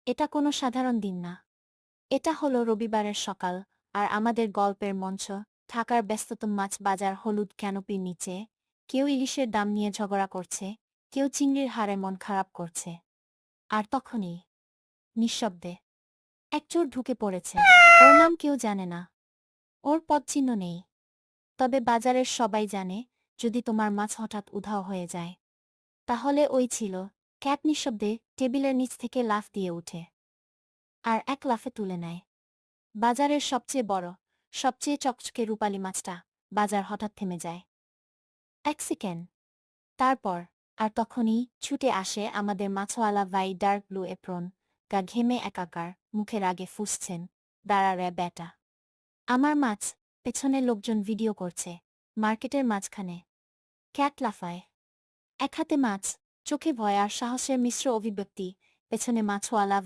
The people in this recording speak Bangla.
এটা কোনো সাধারণ দিন না। এটা হলো রবিবারের সকাল, আর আমাদের গল্পের মঞ্চ, ঢাকার ব্যস্ততম মাছ বাজার, হলুদ ক্যানোপির নিচে। কেউ ইলিশের দাম নিয়ে ঝগড়া করছে, কেউ চিংড়ির হারে মন খারাপ করছে। আর তখনই নিঃশব্দে এক চোর ঢুকে পড়েছে। ওর নাম কেউ জানে না, ওর পদচিহ্ন নেই। তবে বাজারের সবাই জানে, যদি তোমার মাছ হঠাৎ উধাও হয়ে যায়, তাহলে ওই ছিল। ক্যাট নিঃশব্দে টেবিলের নিচ থেকে লাফ দিয়ে উঠে, আর এক লাফে তুলে নেয় বাজারের সবচেয়ে বড়, সবচেয়ে চকচকে রূপালী মাছটা। বাজার হঠাৎ থেমে যায়। এক সেকেন্ড, তারপর আর তখনই ছুটে আসে আমাদের মাছওয়ালা ভাই, ডার্ক ব্লু এপ্রন, গা ঘেমে একাকার, মুখের আগে ফুসছেন। দাঁড়া রে ব্যাটা, আমার মাছ। পেছনে লোকজন ভিডিও করছে। মার্কেটের মাঝখানে ক্যাট লাফায়, এক হাতে মাছ, চোখে ভয় আর সাহসের মিশ্র অভিব্যক্তি। পেছনে মাছওয়ালা